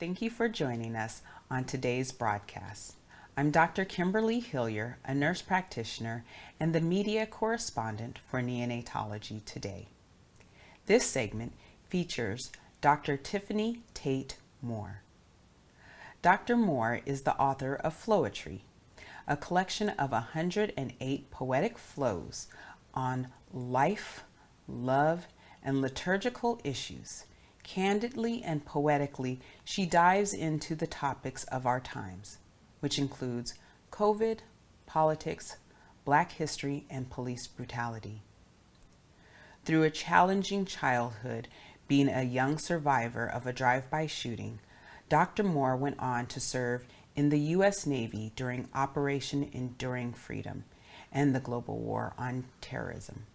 Thank you for joining us on today's broadcast. I'm Dr. Kimberly Hillyer, a nurse practitioner and the media correspondent for Neonatology Today. This segment features Dr. Tiffanie Tate Moore. Dr. Moore is the author of FloweTry, a collection of 108 poetic flows on life, love, and liturgical issues. Candidly and poetically, she dives into the topics of our times, which includes COVID, politics, Black history, and police brutality. Through a challenging childhood, being a young survivor of a drive-by shooting, Dr. Moore went on to serve in the U.S. Navy during Operation Enduring Freedom and the global war on terrorism.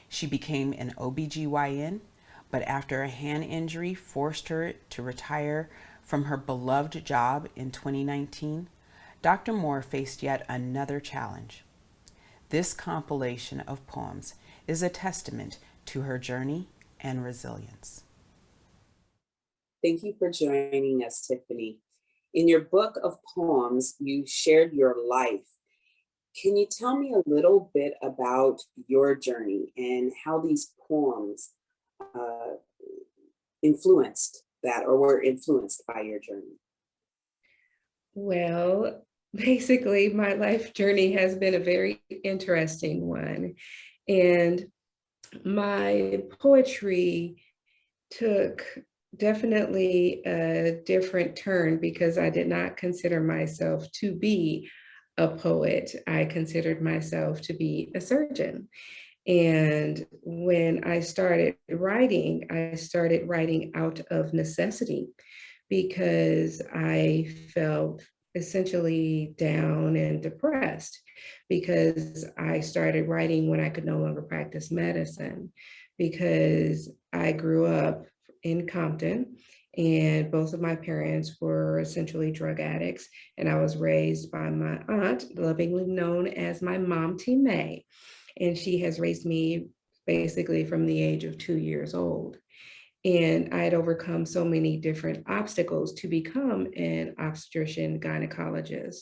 She became an OB-GYN, but after a hand injury forced her to retire from her beloved job in 2019, Dr. Moore faced yet another challenge. This compilation of poems is a testament to her journey and resilience. Thank you for joining us, Tiffanie. In your book of poems, you shared your life. Can you tell me a little bit about your journey and how these poems influenced that or were influenced by your journey? Well, basically, my life journey has been a very interesting one. And my poetry took definitely a different turn because I did not consider myself to be a poet. I considered myself to be a surgeon. And when I started writing out of necessity because I felt essentially down and depressed because I started writing when I could no longer practice medicine because I grew up in Compton and both of my parents were essentially drug addicts, and I was raised by my aunt, lovingly known as my mom, T. May. And she has raised me basically from the age of 2 years old. And I had overcome so many different obstacles to become an obstetrician gynecologist.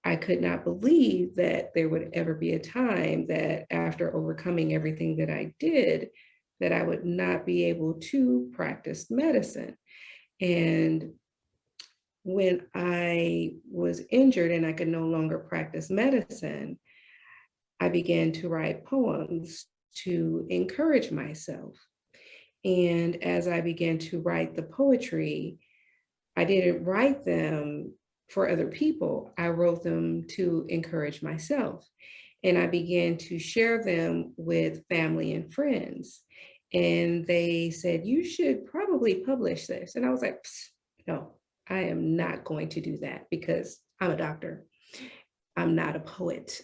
I could not believe that there would ever be a time that after overcoming everything that I did, that I would not be able to practice medicine. And when I was injured and I could no longer practice medicine, I began to write poems to encourage myself. And as I began to write the poetry, I didn't write them for other people. I wrote them to encourage myself. And I began to share them with family and friends. And they said, you should probably publish this. And I was like, no, I am not going to do that because I'm a doctor. I'm not a poet.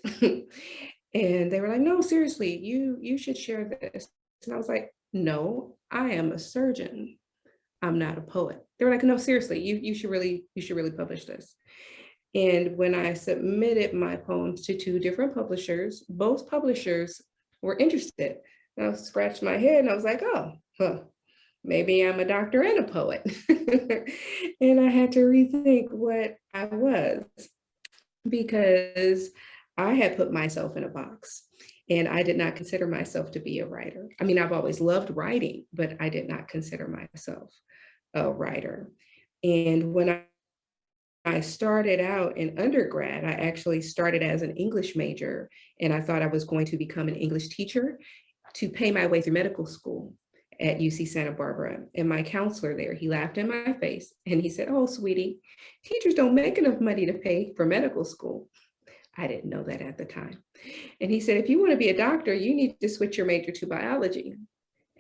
And they were like, no, seriously, you should share this. And I was like, no, I am a surgeon. I'm not a poet. They were like, no, seriously, you should really publish this. And when I submitted my poems to 2 different publishers, both publishers were interested. And I scratched my head and I was like, oh, maybe I'm a doctor and a poet. And I had to rethink what I was because I had put myself in a box and I did not consider myself to be a writer. I mean, I've always loved writing, but I did not consider myself a writer. And when I started out in undergrad, I actually started as an English major, and I thought I was going to become an English teacher to pay my way through medical school at UC Santa Barbara. And my counselor there, he laughed in my face and he said, oh, sweetie, teachers don't make enough money to pay for medical school. I didn't know that at the time. And he said, if you want to be a doctor, you need to switch your major to biology.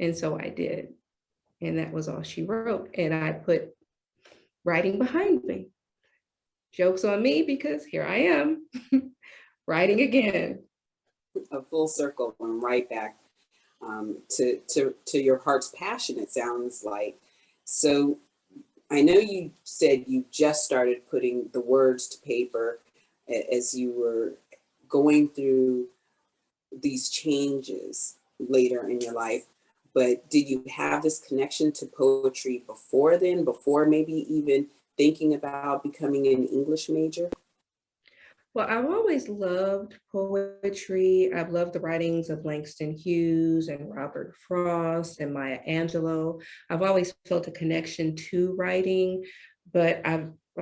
And so I did. And that was all she wrote. And I put writing behind me. Joke's on me because here I am writing again. A full circle and right back to your heart's passion, it sounds like. So I know you said you just started putting the words to paper as you were going through these changes later in your life, but did you have this connection to poetry before then, before maybe even thinking about becoming an English major? Well, I've always loved poetry. I've loved the writings of Langston Hughes and Robert Frost and Maya Angelou. I've always felt a connection to writing, but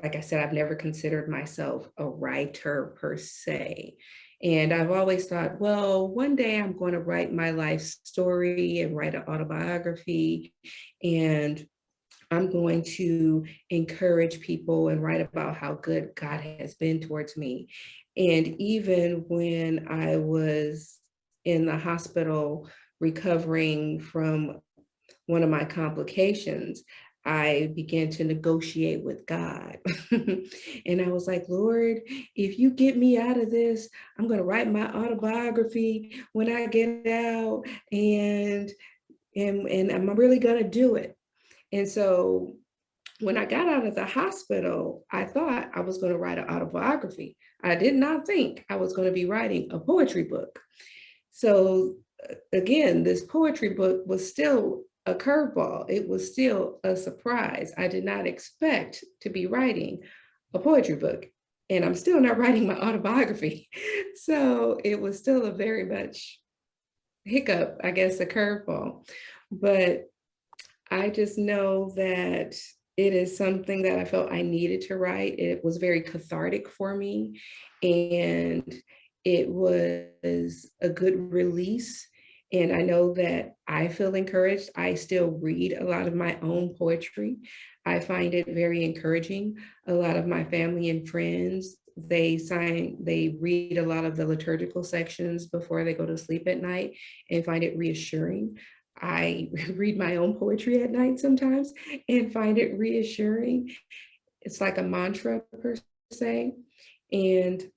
like I said, I've never considered myself a writer per se. And I've always thought, well, one day I'm going to write my life story and write an autobiography, and I'm going to encourage people and write about how good God has been towards me. And even when I was in the hospital recovering from one of my complications, I began to negotiate with God. And I was like, Lord, if you get me out of this, I'm going to write my autobiography when I get out, and I'm really going to do it. And so when I got out of the hospital, I thought I was going to write an autobiography. I did not think I was going to be writing a poetry book. So again, this poetry book was still a curveball. It was still a surprise. I did not expect to be writing a poetry book, and I'm still not writing my autobiography. So it was still a very much hiccup, I guess, a curveball. But I just know that it is something that I felt I needed to write. It was very cathartic for me, and it was a good release. And I know that I feel encouraged. I still read a lot of my own poetry. I find it very encouraging. A lot of my family and friends, they read a lot of the liturgical sections before they go to sleep at night and find it reassuring. I read my own poetry at night sometimes and find it reassuring. It's like a mantra per se. And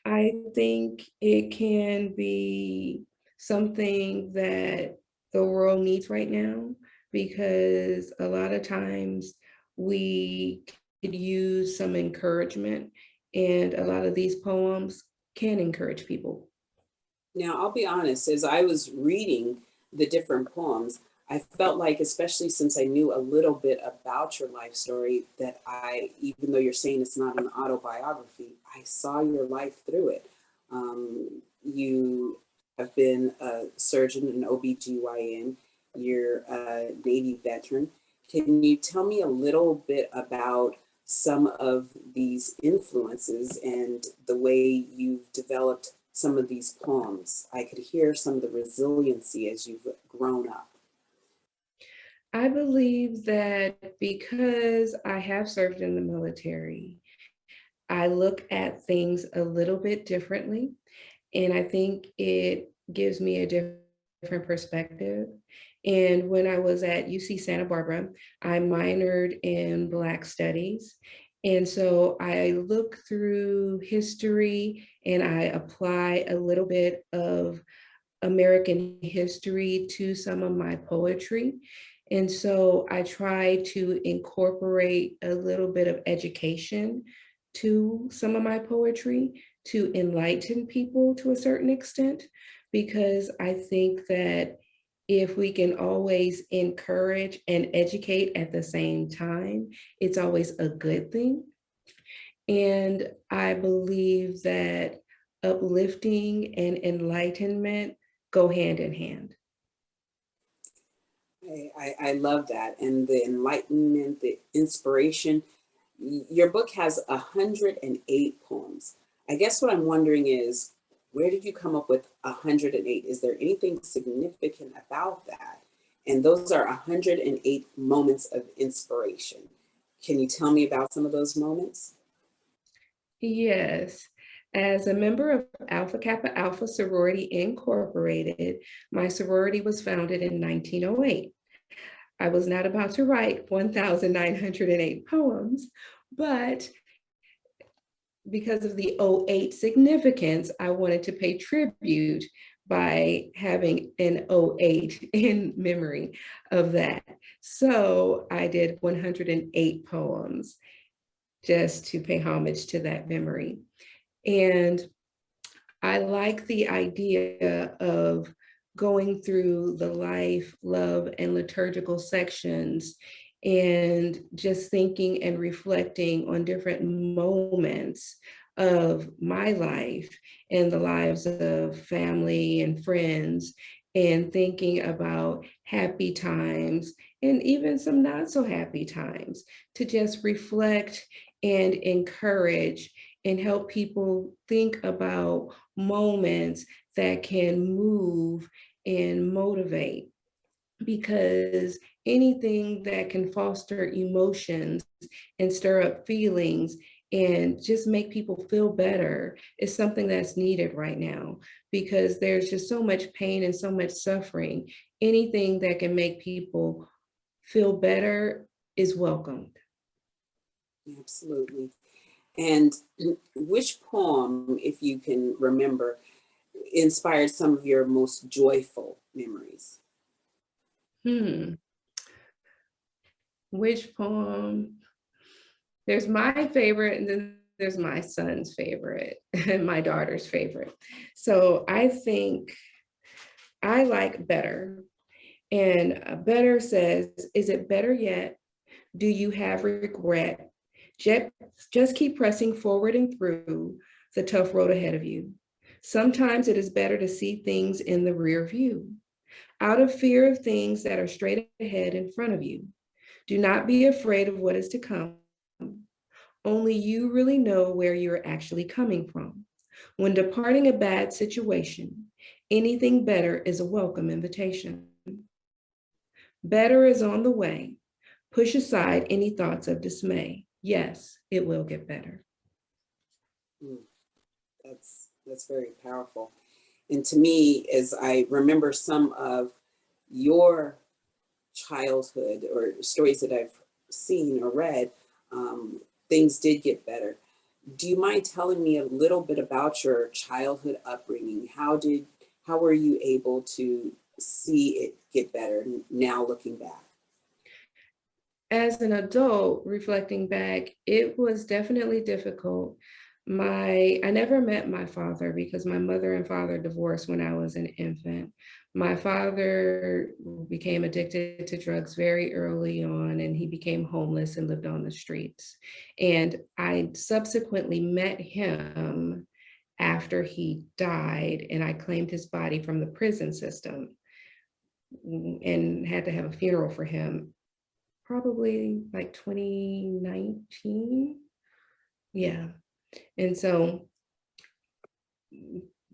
I think it can be something that the world needs right now, because a lot of times we could use some encouragement, and a lot of these poems can encourage people. Now, I'll be honest, as I was reading the different poems, I felt like, especially since I knew a little bit about your life story, that even though you're saying it's not an autobiography, I saw your life through it. You have been a surgeon, an OB-GYN, you're a Navy veteran. Can you tell me a little bit about some of these influences and the way you've developed some of these poems? I could hear some of the resiliency as you've grown up. I believe that because I have served in the military, I look at things a little bit differently. And I think it gives me a different perspective. And when I was at UC Santa Barbara, I minored in Black Studies. And so I look through history and I apply a little bit of American history to some of my poetry. And so I try to incorporate a little bit of education to some of my poetry to enlighten people to a certain extent, because I think that if we can always encourage and educate at the same time, it's always a good thing. And I believe that uplifting and enlightenment go hand in hand. I love that. And the enlightenment, the inspiration. Your book has 108 poems. I guess what I'm wondering is, where did you come up with 108? Is there anything significant about that? And those are 108 moments of inspiration. Can you tell me about some of those moments? Yes. As a member of Alpha Kappa Alpha Sorority Incorporated, my sorority was founded in 1908. I was not about to write 1,908 poems, but because of the '08 significance, I wanted to pay tribute by having an '08 in memory of that. So I did 108 poems just to pay homage to that memory. And I like the idea of going through the life, love, and liturgical sections and just thinking and reflecting on different moments of my life and the lives of family and friends, and thinking about happy times and even some not so happy times, to just reflect and encourage and help people think about moments that can move and motivate. Because anything that can foster emotions and stir up feelings and just make people feel better is something that's needed right now, because there's just so much pain and so much suffering. Anything that can make people feel better is welcomed. Absolutely. And which poem, if you can remember, inspired some of your most joyful memories? Which poem? There's my favorite, and then there's my son's favorite and my daughter's favorite. So I think I like Better. And Better says, is it better yet? Do you have regret? Just keep pressing forward and through the tough road ahead of you. Sometimes it is better to see things in the rear view, out of fear of things that are straight ahead in front of you. Do not be afraid of what is to come. Only you really know where you're actually coming from. When departing a bad situation, anything better is a welcome invitation. Better is on the way. Push aside any thoughts of dismay. Yes, it will get better. That's very powerful. And to me, as I remember some of your childhood or stories that I've seen or read, things did get better. Do you mind telling me a little bit about your childhood upbringing? How were you able to see it get better now looking back? As an adult, reflecting back, it was definitely difficult. I never met my father because my mother and father divorced when I was an infant. My father became addicted to drugs very early on, and he became homeless and lived on the streets. And I subsequently met him after he died, and I claimed his body from the prison system and had to have a funeral for him, probably like 2019. Yeah. And so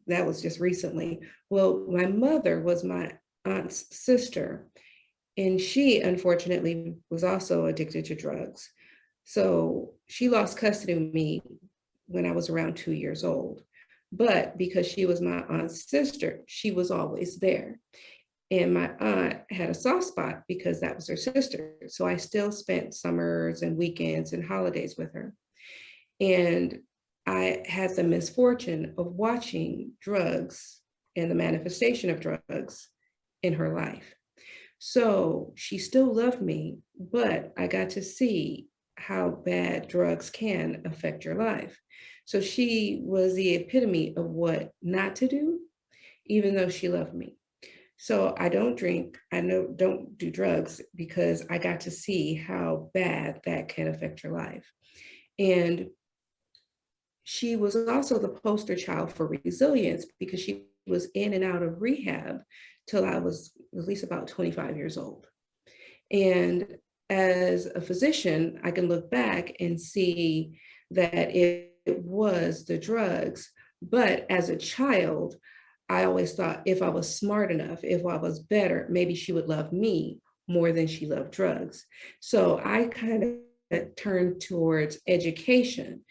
that was just recently. Well, my mother was my aunt's sister, and she unfortunately was also addicted to drugs. So she lost custody of me when I was around 2 years old. But because she was my aunt's sister, she was always there. And my aunt had a soft spot because that was her sister. So I still spent summers and weekends and holidays with her. And I had the misfortune of watching drugs and the manifestation of drugs in her life. So she still loved me, but I got to see how bad drugs can affect your life. So she was the epitome of what not to do, even though she loved me. So I don't drink, don't do drugs, because I got to see how bad that can affect your life. And she was also the poster child for resilience, because she was in and out of rehab till I was at least about 25 years old. And as a physician, I can look back and see that it was the drugs. But as a child, I always thought if I was smart enough, if I was better, maybe she would love me more than she loved drugs. So I kind of turned towards education.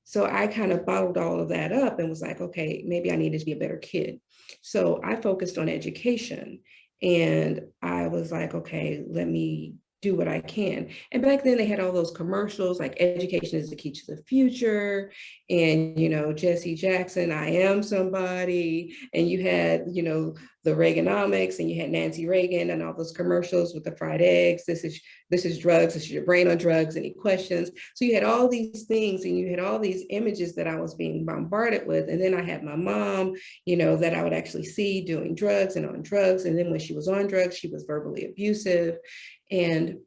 So I kind of bottled all of that up and was like, okay, maybe I needed to be a better kid. So I focused on education, and I was like, okay, let me do what I can. And back then they had all those commercials like education is the key to the future. And, you know, Jesse Jackson, I am somebody. And you had, you know, the Reaganomics, and you had Nancy Reagan and all those commercials with the fried eggs. This is drugs. This is your brain on drugs. Any questions? So you had all these things, and you had all these images that I was being bombarded with. And then I had my mom, you know, that I would actually see doing drugs and on drugs. And then when she was on drugs, she was verbally abusive. And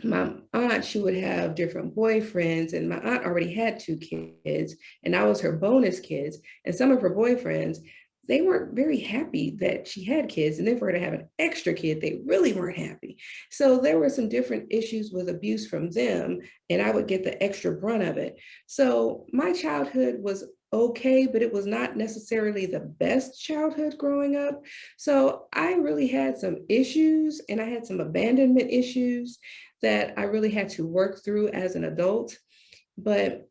my aunt, she would have different boyfriends, and my aunt already had 2 kids, and I was her bonus kids. And some of her boyfriends, they weren't very happy that she had kids, and then for her to have an extra kid, they really weren't happy. So there were some different issues with abuse from them, and I would get the extra brunt of it. So my childhood was okay, but it was not necessarily the best childhood growing up. So I really had some issues, and I had some abandonment issues that I really had to work through as an adult. But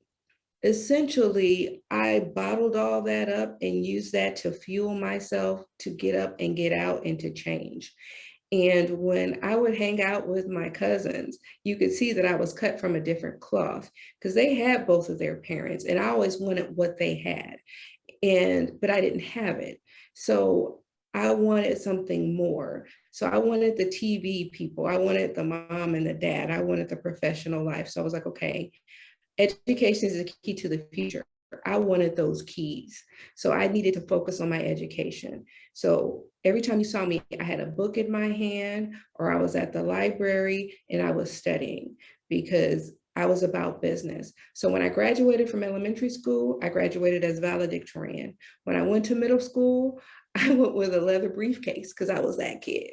essentially, I bottled all that up and used that to fuel myself to get up and get out and to change. And when I would hang out with my cousins, you could see that I was cut from a different cloth, because they had both of their parents, and I always wanted what they had. But I didn't have it. So I wanted something more. So I wanted the TV people. I wanted the mom and the dad. I wanted the professional life. So I was like, okay, education is the key to the future. I wanted those keys. So I needed to focus on my education. So every time you saw me, I had a book in my hand, or I was at the library and I was studying, because I was about business. So when I graduated from elementary school, I graduated as valedictorian. When I went to middle school, I went with a leather briefcase because I was that kid.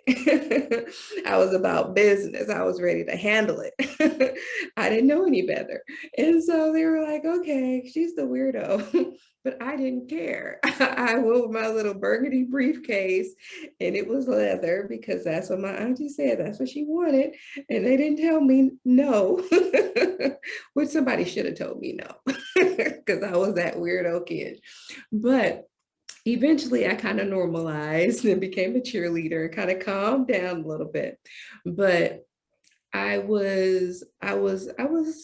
I was about business. I was ready to handle it. I didn't know any better. And so they were like, okay, she's the weirdo. But I didn't care. I went with my little burgundy briefcase, and it was leather because that's what my auntie said. That's what she wanted. And they didn't tell me no, which somebody should have told me no, because I was that weirdo kid. But eventually I kind of normalized and became a cheerleader and kind of calmed down a little bit. But I was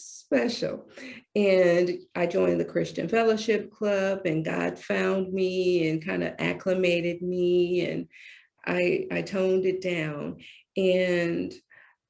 special. And I joined the Christian Fellowship Club, and God found me and kind of acclimated me, and I toned it down. And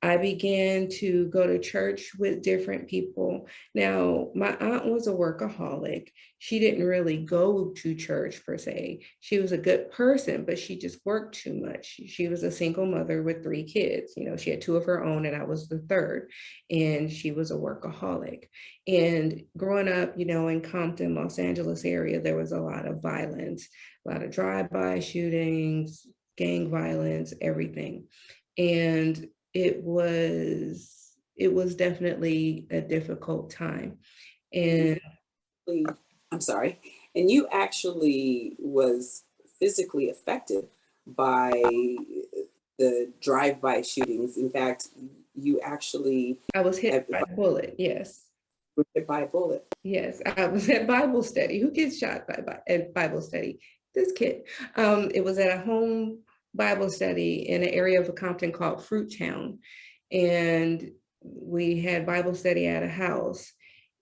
I began to go to church with different people. Now, my aunt was a workaholic. She didn't really go to church per se. She was a good person, but she just worked too much. She was a single mother with 3 kids. You know, she had 2 of her own, and I was the third. And she was a workaholic. And growing up, you know, in Compton, Los Angeles area, there was a lot of violence, a lot of drive-by shootings, gang violence, everything. And it was definitely a difficult time. And I'm sorry. And you actually was physically affected by the drive-by shootings. In fact, you actually I was hit by a bullet. Yes. were hit by a bullet. Yes, I was at Bible study. Who gets shot at Bible study? This kid. It was at a home Bible study in an area of Compton called Fruit Town. And we had Bible study at a house,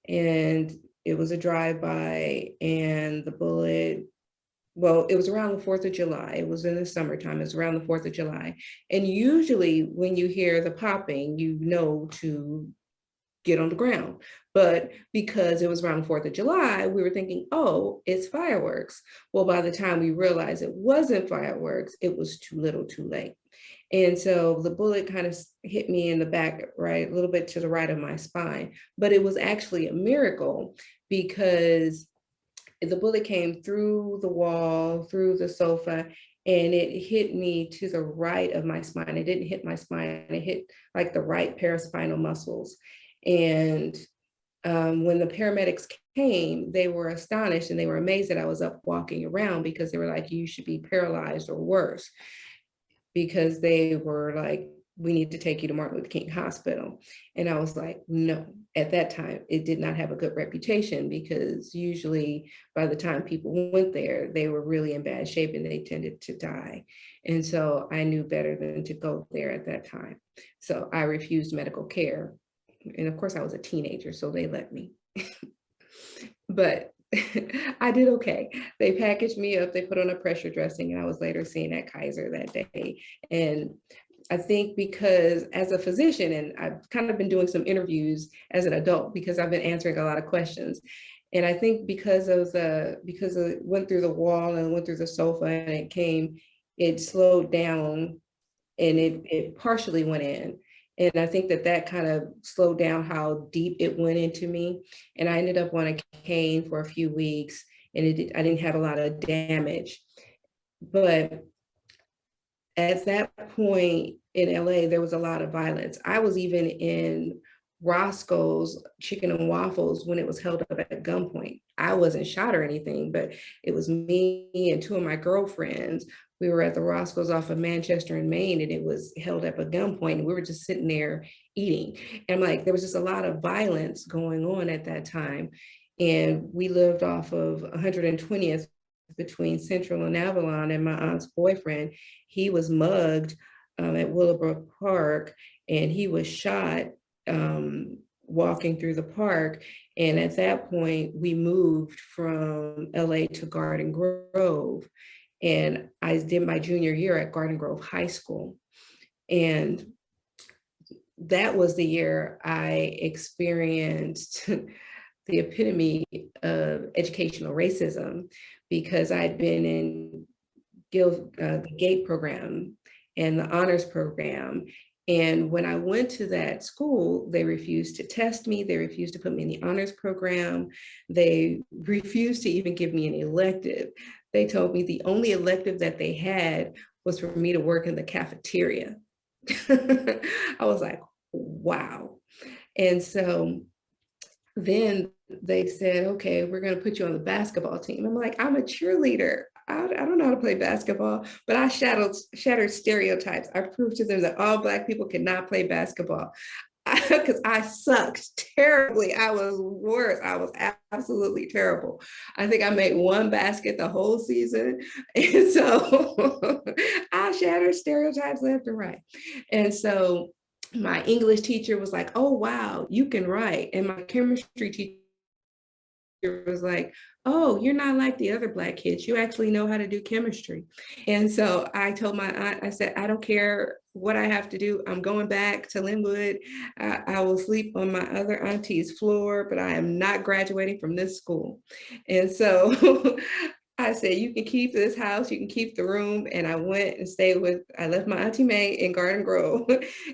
and it was a drive-by, and the bullet, well, it was around the 4th of July. It was in the summertime. It was around the 4th of July. And usually when you hear the popping, you know to get on the ground. But because it was around the 4th of July, we were thinking, oh, it's fireworks. Well, by the time we realized it wasn't fireworks, it was too little too late. And so the bullet kind of hit me in the back, right, a little bit to the right of my spine. But it was actually a miracle, because the bullet came through the wall, through the sofa, and it hit me to the right of my spine. It didn't hit my spine. It hit like the right paraspinal muscles. And when the paramedics came, they were astonished, and they were amazed that I was up walking around, because they were like, you should be paralyzed or worse, because they were like we need to take you to Martin Luther King Hospital. And I was like, no. At that time, it did not have a good reputation, because usually by the time people went there, they were really in bad shape and they tended to die. And so I knew better than to go there at that time. So I refused medical care. And of course I was a teenager, so they let me. But I did okay. They packaged me up, they put on a pressure dressing, and I was later seen at Kaiser that day. And I think because as a physician, and I've kind of been doing some interviews as an adult because I've been answering a lot of questions. And I think because it went through the wall and went through the sofa and it slowed down, and it partially went in. And I think that kind of slowed down how deep it went into me. And I ended up on a cane for a few weeks, and I didn't have a lot of damage. But at that point in LA, there was a lot of violence. I was even in Roscoe's Chicken and Waffles when it was held up at gunpoint. I wasn't shot or anything, but it was me and two of my girlfriends. We were at the Roscoe's off of Manchester and Maine, and it was held up at gunpoint, and we were just sitting there eating. And I'm like, there was just a lot of violence going on at that time. And we lived off of 120th between Central and Avalon, and my aunt's boyfriend, he was mugged at Willowbrook Park, and he was shot walking through the park. And at that point, we moved from LA to Garden Grove. And I did my junior year at Garden Grove High School. And that was the year I experienced the epitome of educational racism, because I'd been in the GATE program and the honors program. And when I went to that school, they refused to test me. They refused to put me in the honors program. They refused to even give me an elective. They told me the only elective that they had was for me to work in the cafeteria. I was like, wow. And so then they said, okay, we're going to put you on the basketball team. I'm like, I'm a cheerleader. I don't know how to play basketball, but I shattered stereotypes. I proved to them that all Black people cannot play basketball, because I sucked terribly. I was worse. I was absolutely terrible. I think I made one basket the whole season. And so I shattered stereotypes left and right. And so my English teacher was like, oh, wow, you can write. And my chemistry teacher was like, oh, you're not like the other Black kids. You actually know how to do chemistry. And so I told my aunt, I said, I don't care what I have to do. I'm going back to Linwood. I will sleep on my other auntie's floor, but I am not graduating from this school. And so I said, you can keep this house, you can keep the room. And I went and I left my Auntie May in Garden Grove,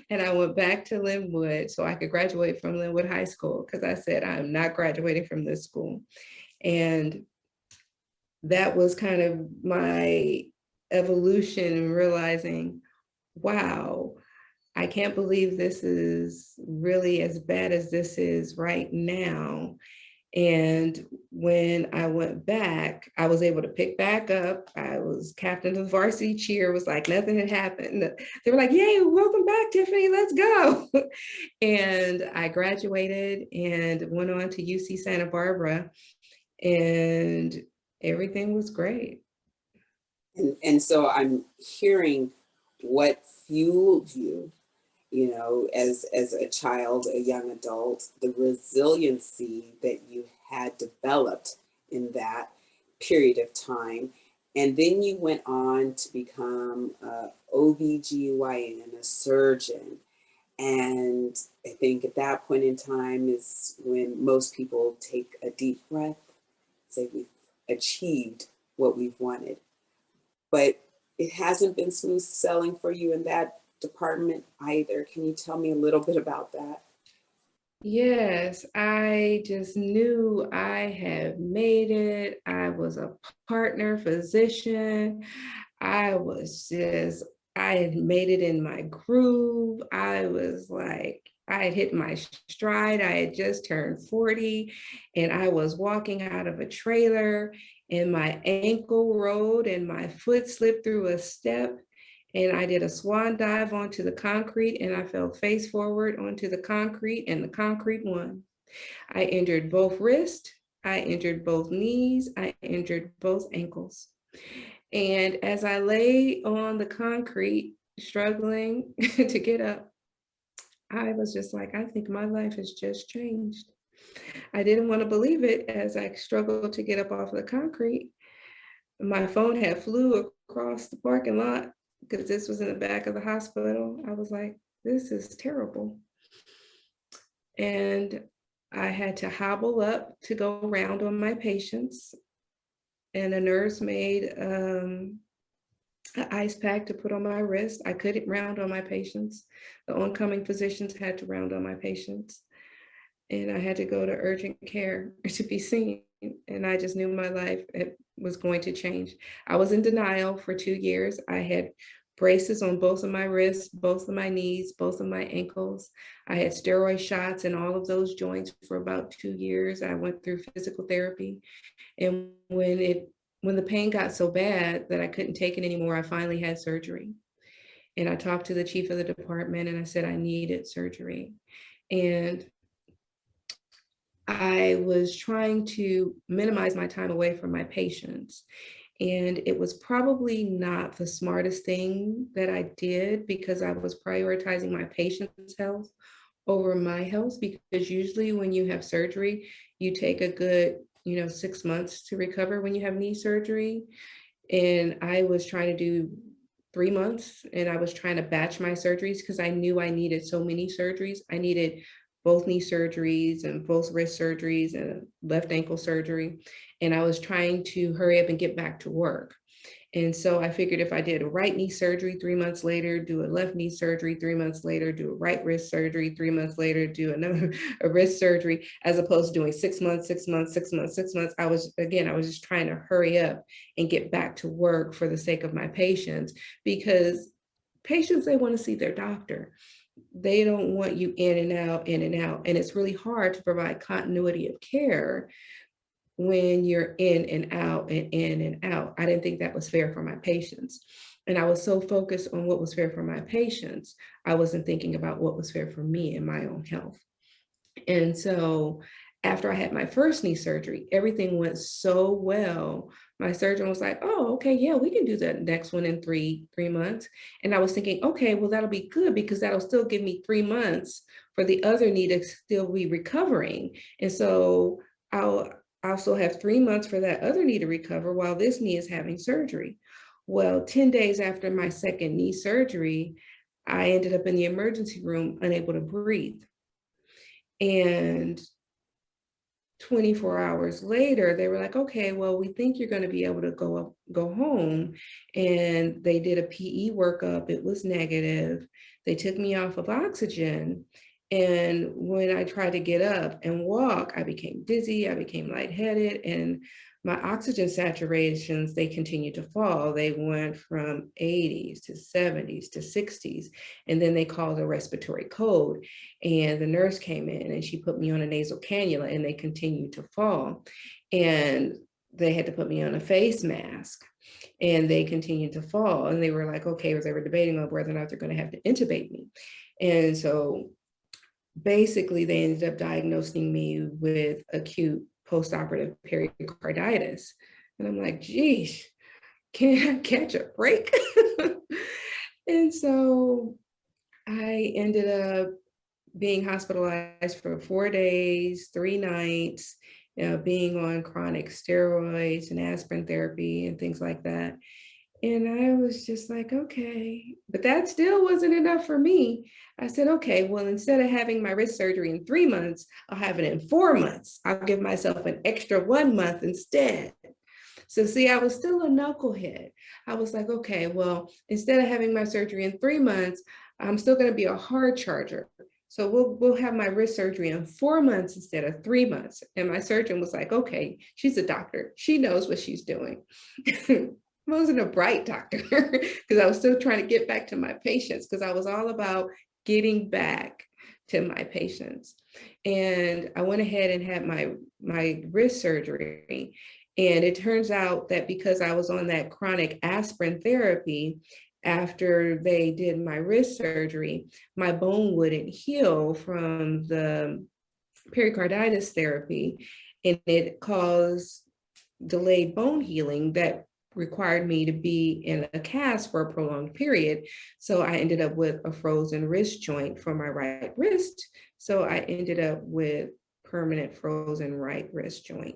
and I went back to Linwood so I could graduate from Linwood High School, because I said, I'm not graduating from this school. And that was kind of my evolution in realizing, wow, I can't believe this is really as bad as this is right now. And when I went back, I was able to pick back up. I was captain of the varsity cheer, was like nothing had happened. They were like, yay, welcome back, Tiffanie, let's go. And I graduated and went on to UC Santa Barbara, and everything was great. And so I'm hearing what fueled you, you know, as a child, a young adult, the resiliency that you had developed in that period of time. And then you went on to become a OB-GYN and a surgeon. And I think at that point in time is when most people take a deep breath, say we've achieved what we've wanted. But it hasn't been smooth sailing for you in that department either. Can you tell me a little bit about that? Yes, I just knew I had made it. I was a partner physician. I had made it in my groove. I was like, I had hit my stride. I had just turned 40, and I was walking out of a trailer, and my ankle rolled and my foot slipped through a step. and I did a swan dive onto the concrete, and I fell face forward onto the concrete, and the concrete won. I injured both wrists, I injured both knees, I injured both ankles. And as I lay on the concrete, struggling to get up, I was just like, I think my life has just changed. I didn't want to believe it as I struggled to get up off the concrete. My phone had flew across the parking lot because this was in the back of the hospital. I was like, this is terrible. And I had to hobble up to go round on my patients. And a nurse made an ice pack to put on my wrist. I couldn't round on my patients. The oncoming physicians had to round on my patients. And I had to go to urgent care to be seen. And I just knew my life was going to change. I was in denial for 2 years. I had braces on both of my wrists, both of my knees, both of my ankles. I had steroid shots in all of those joints for about 2 years. I went through physical therapy. And when the pain got so bad that I couldn't take it anymore, I finally had surgery. And I talked to the chief of the department and I said I needed surgery. And I was trying to minimize my time away from my patients. And it was probably not the smartest thing that I did because I was prioritizing my patient's health over my health, because usually when you have surgery, you take a good, 6 months to recover when you have knee surgery. And I was trying to do 3 months, and I was trying to batch my surgeries because I knew I needed so many surgeries. I needed both knee surgeries and both wrist surgeries and left ankle surgery. And I was trying to hurry up and get back to work. And so I figured if I did a right knee surgery 3 months later, do a left knee surgery 3 months later, do a right wrist surgery 3 months later, do another a wrist surgery, as opposed to doing 6 months, 6 months, 6 months, 6 months. I was just trying to hurry up and get back to work for the sake of my patients, because patients, they want to see their doctor. They don't want you in and out, in and out. And it's really hard to provide continuity of care when you're in and out and in and out. I didn't think that was fair for my patients. And I was so focused on what was fair for my patients, I wasn't thinking about what was fair for me and my own health. And so after I had my first knee surgery, everything went so well. My surgeon was like, oh, okay, yeah, we can do the next one in three months. And I was thinking, okay, well, that'll be good because that'll still give me 3 months for the other knee to still be recovering. And so I'll still have 3 months for that other knee to recover while this knee is having surgery. Well, 10 days after my second knee surgery, I ended up in the emergency room, unable to breathe. And 24 hours later, they were like, okay, well, we think you're going to be able to go home. And they did a PE workup. It was negative. They took me off of oxygen. And when I tried to get up and walk, I became dizzy, I became lightheaded, and my oxygen saturations, they continued to fall. They went from 80s to 70s to 60s. And then they called a respiratory code. And the nurse came in and she put me on a nasal cannula, and they continued to fall. And they had to put me on a face mask, and they continued to fall. And they were like, okay, they were debating on whether or not they're going to have to intubate me. And so basically, they ended up diagnosing me with acute postoperative pericarditis. And I'm like, geez, can I catch a break? And so I ended up being hospitalized for 4 days, 3 nights, being on chronic steroids and aspirin therapy and things like that. And I was just like, okay, but that still wasn't enough for me. I said, okay, well, instead of having my wrist surgery in 3 months, I'll have it in 4 months. I'll give myself an extra 1 month instead. So see, I was still a knucklehead. I was like, okay, well, instead of having my surgery in 3 months, I'm still going to be a hard charger. So we'll have my wrist surgery in 4 months instead of 3 months. And my surgeon was like, okay, she's a doctor. She knows what she's doing. I wasn't a bright doctor because I was still trying to get back to my patients, because I was all about getting back to my patients. And I went ahead and had my wrist surgery. And it turns out that because I was on that chronic aspirin therapy, after they did my wrist surgery, my bone wouldn't heal from the pericarditis therapy, and it caused delayed bone healing that required me to be in a cast for a prolonged period. So I ended up with a frozen wrist joint for my right wrist. So I ended up with permanent frozen right wrist joint.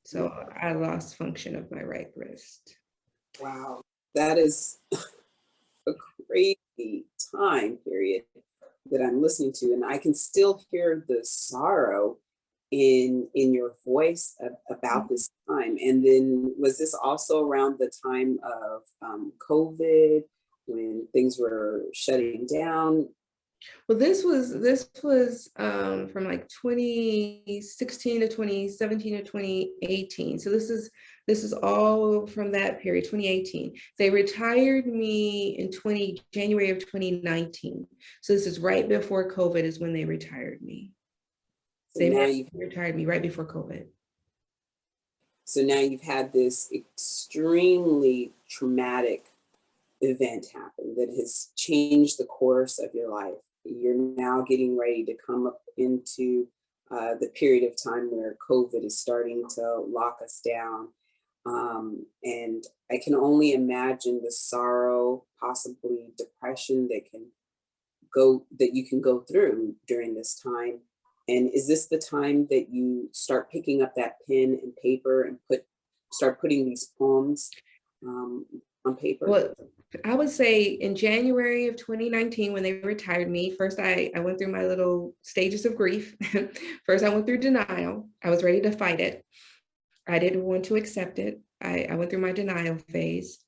So I lost function of my right wrist. Wow, that is a crazy time period that I'm listening to, and I can still hear the sorrow in your voice about this time. And then was this also around the time of COVID, when things were shutting down? Well, this was from like 2016 to 2017 to 2018. So this is all from that period, 2018. They retired me in January of 2019. So this is right before COVID is when they retired me. So They now you've retired me right before COVID. So now you've had this extremely traumatic event happen that has changed the course of your life. You're now getting ready to come up into the period of time where COVID is starting to lock us down. And I can only imagine the sorrow, possibly depression that you can go through during this time. And is this the time that you start picking up that pen and paper and start putting these poems on paper? Well, I would say in January of 2019, when they retired me, first I went through my little stages of grief. First, I went through denial. I was ready to fight it. I didn't want to accept it. I went through my denial phase.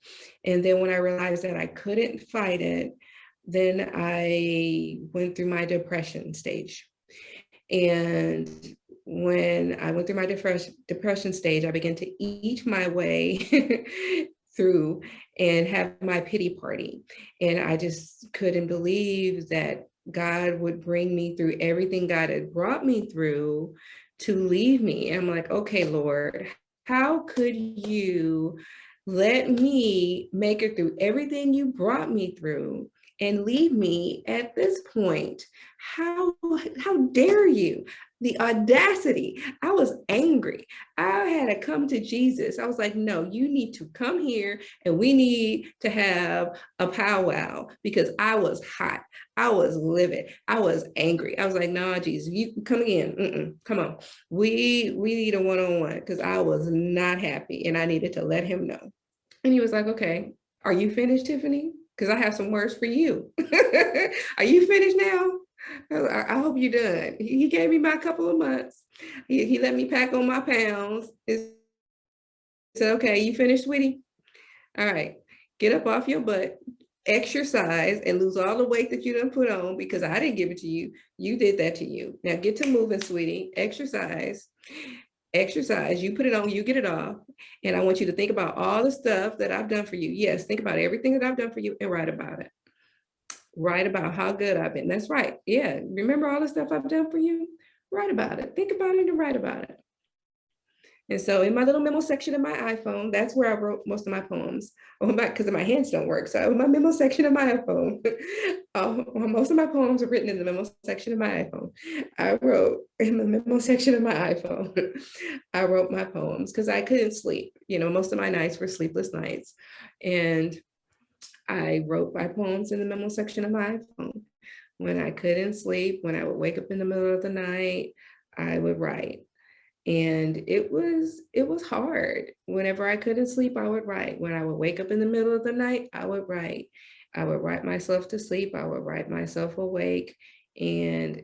And then when I realized that I couldn't fight it, then I went through my depression stage. And when I went through my depression stage, I began to eat my way through and have my pity party. And I just couldn't believe that God would bring me through everything God had brought me through to leave me. And I'm like, okay, Lord, how could you let me make it through everything you brought me through and leave me at this point? How dare you? The audacity. I was angry. I had to come to Jesus. I was like, no, you need to come here and we need to have a powwow, because I was hot. I was livid. I was angry. I was like, no, Jesus, you come again. Come on. We need a one-on-one, because I was not happy and I needed to let him know. And he was like, okay, are you finished, Tiffanie? Because I have some words for you. Are you finished now? I hope you're done. He gave me my couple of months. He let me pack on my pounds. He said, okay, you finished, sweetie? All right, get up off your butt, exercise, and lose all the weight that you done put on, because I didn't give it to you. You did that to you. Now get to moving, sweetie. Exercise, you put it on, you get it off. And I want you to think about all the stuff that I've done for you. Yes, think about everything that I've done for you and write about it. Write about how good I've been. That's right. Yeah. Remember all the stuff I've done for you? Write about it. Think about it and write about it. And so in my little memo section of my iPhone, that's where I wrote most of my poems. Because my hands don't work. So in my memo section of my iPhone, most of my poems are written in the memo section of my iPhone. I wrote in the memo section of my iPhone, I wrote my poems because I couldn't sleep. Most of my nights were sleepless nights. And I wrote my poems in the memo section of my iPhone. When I couldn't sleep, when I would wake up in the middle of the night, I would write. And it was hard. Whenever I couldn't sleep, I would write. When I would wake up in the middle of the night, I would write. I would write myself to sleep. I would write myself awake, and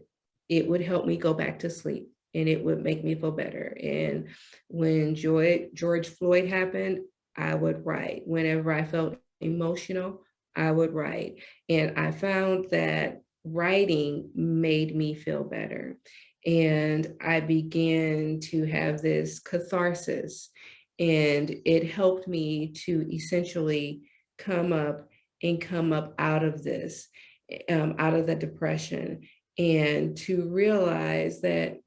it would help me go back to sleep, and it would make me feel better. And when George Floyd happened, I would write. Whenever I felt emotional, I would write. And I found that writing made me feel better. And I began to have this catharsis, and it helped me to essentially come up out of this, out of the depression, and to realize that,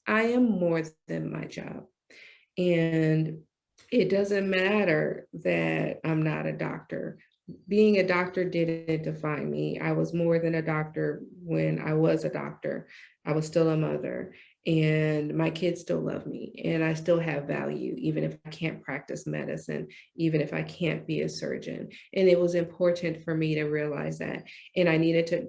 I am more than my job. And it doesn't matter that I'm not a doctor. being a doctor didn't define me. I was more than a doctor when I was a doctor. I was still a mother, and my kids still love me, and I still have value, even if I can't practice medicine, even if I can't be a surgeon. And it was important for me to realize that. And I needed to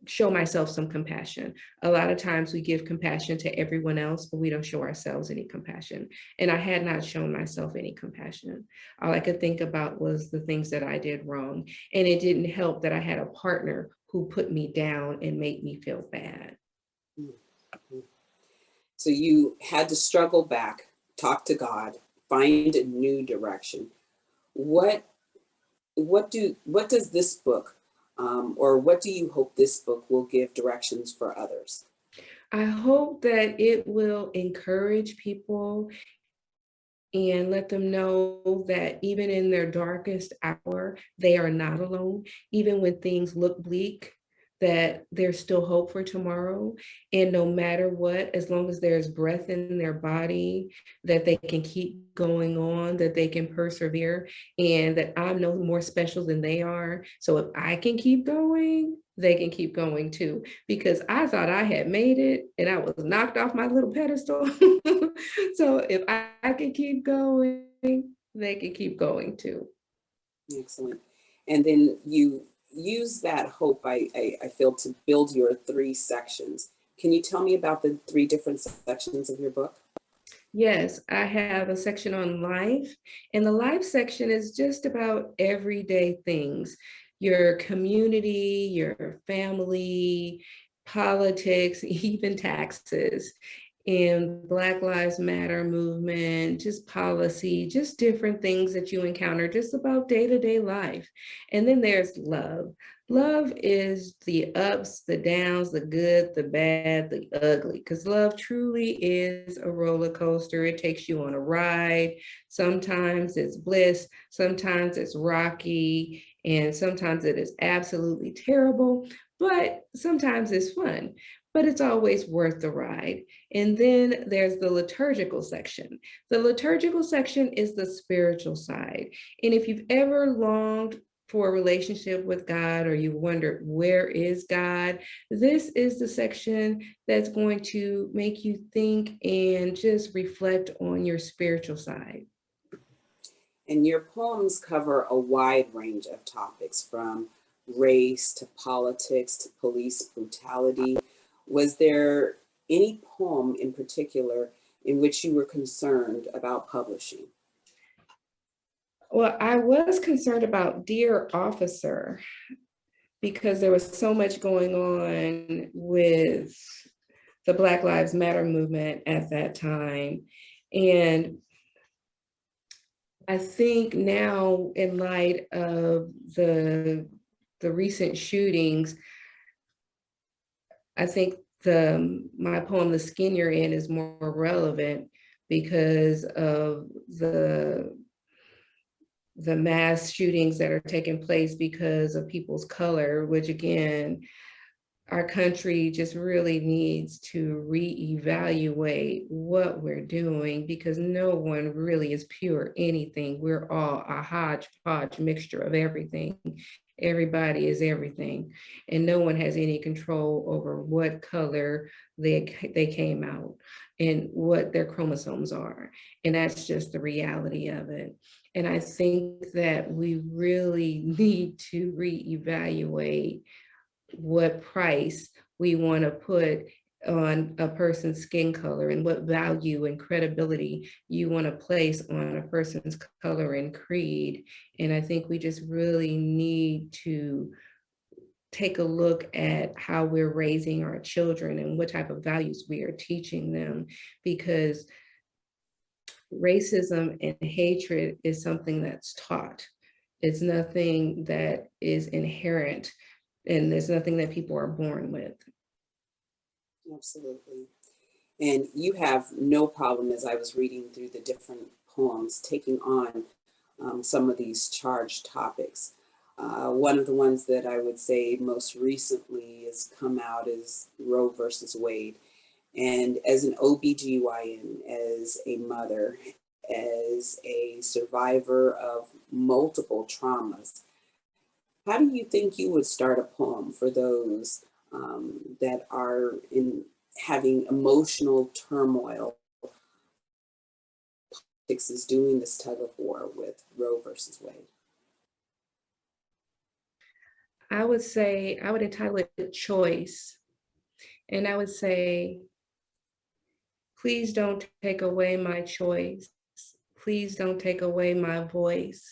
show myself some compassion. A lot of times we give compassion to everyone else, but we don't show ourselves any compassion. And I had not shown myself any compassion. All I could think about was the things that I did wrong. And it didn't help that I had a partner who put me down and made me feel bad. So you had to struggle back, talk to God, find a new direction. What does this book, or what do you hope this book will give directions for others? I hope that it will encourage people and let them know that even in their darkest hour, they are not alone. Even when things look bleak, that there's still hope for tomorrow. And no matter what, as long as there's breath in their body, that they can keep going on, that they can persevere, and that I'm no more special than they are. So if I can keep going, they can keep going too, because I thought I had made it and I was knocked off my little pedestal. So if I can keep going, they can keep going too. Excellent. And then you use that hope, I feel, to build your 3 sections. Can you tell me about the 3 different sections of your book? Yes, I have a section on life, and the life section is just about everyday things, your community, your family, politics, even taxes, and Black Lives Matter movement, just policy, just different things that you encounter, just about day-to-day life. And then there's love. Love is the ups, the downs, the good, the bad, the ugly, because love truly is a roller coaster. It takes you on a ride. Sometimes it's bliss, sometimes it's rocky, and sometimes it is absolutely terrible, but sometimes it's fun. But it's always worth the ride. And then there's the liturgical section. The liturgical section is the spiritual side. And if you've ever longed for a relationship with God, or you wondered, where is God? This is the section that's going to make you think and just reflect on your spiritual side. And your poems cover a wide range of topics, from race to politics to police brutality. Was there any poem in particular in which you were concerned about publishing? Well, I was concerned about Dear Officer, because there was so much going on with the Black Lives Matter movement at that time. And I think now, in light of the recent shootings, I think my poem, The Skin You're In, is more relevant because of the mass shootings that are taking place because of people's color, which again, our country just really needs to reevaluate what we're doing, because no one really is pure anything. We're all a hodgepodge mixture of everything. Everybody is everything, and no one has any control over what color they came out and what their chromosomes are. And that's just the reality of it. And I think that we really need to reevaluate what price we want to put on a person's skin color, and what value and credibility you want to place on a person's color and creed. And I think we just really need to take a look at how we're raising our children and what type of values we are teaching them, because racism and hatred is something that's taught. It's nothing that is inherent, and there's nothing that people are born with. Absolutely. And you have no problem, as I was reading through the different poems, taking on some of these charged topics. One of the ones that I would say most recently has come out is Roe versus Wade. And as an OB-GYN, as a mother, as a survivor of multiple traumas, How do you think you would start a poem for those that are in having emotional turmoil? Politics is doing this tug of war with Roe versus Wade. I would say, I would entitle it Choice. And I would say, please don't take away my choice. Please don't take away my voice.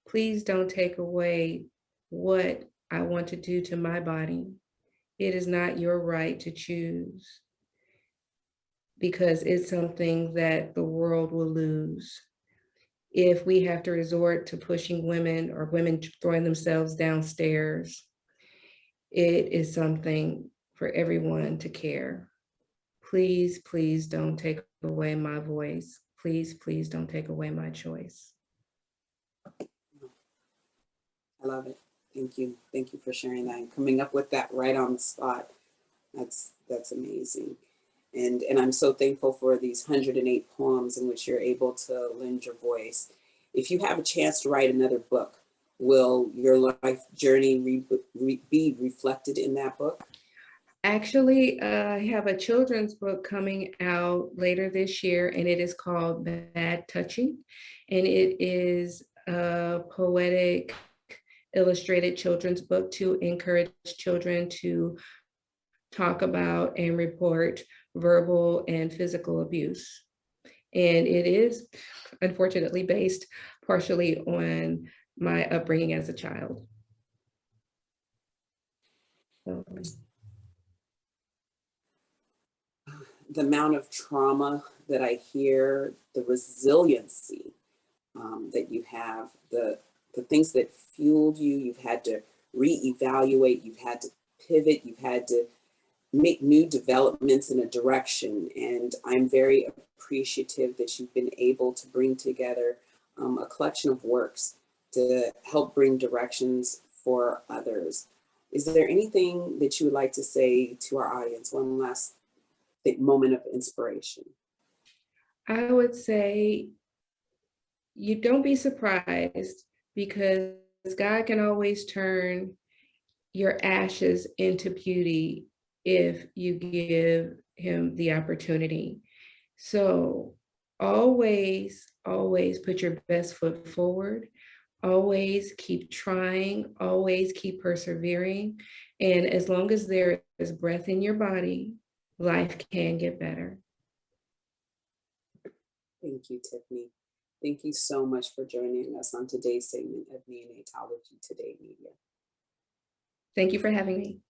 Please don't take away what I want to do to my body. It is not your right to choose, because it's something that the world will lose if we have to resort to pushing women or women throwing themselves downstairs. It is something for everyone to care. Please, please don't take away my voice. Please, please don't take away my choice. I love it. Thank you. Thank you for sharing that and coming up with that right on the spot. That's amazing. And I'm so thankful for these 108 poems in which you're able to lend your voice. If you have a chance to write another book, will your life journey be reflected in that book? Actually, I have a children's book coming out later this year, and it is called Bad Touching. And it is a poetic illustrated children's book to encourage children to talk about and report verbal and physical abuse. And it is unfortunately based partially on my upbringing as a child. The amount of trauma that I hear, the resiliency that you have, the things that fueled you, you've had to reevaluate, you've had to pivot, you've had to make new developments in a direction. And I'm very appreciative that you've been able to bring together a collection of works to help bring directions for others. Is there anything that you would like to say to our audience? One last moment of inspiration. I would say, you don't be surprised, because God can always turn your ashes into beauty if you give him the opportunity. So always, always put your best foot forward. Always keep trying, always keep persevering. And as long as there is breath in your body, life can get better. Thank you, Tiffanie. Thank you so much for joining us on today's segment of Neonatology Today Media. Thank you for having me.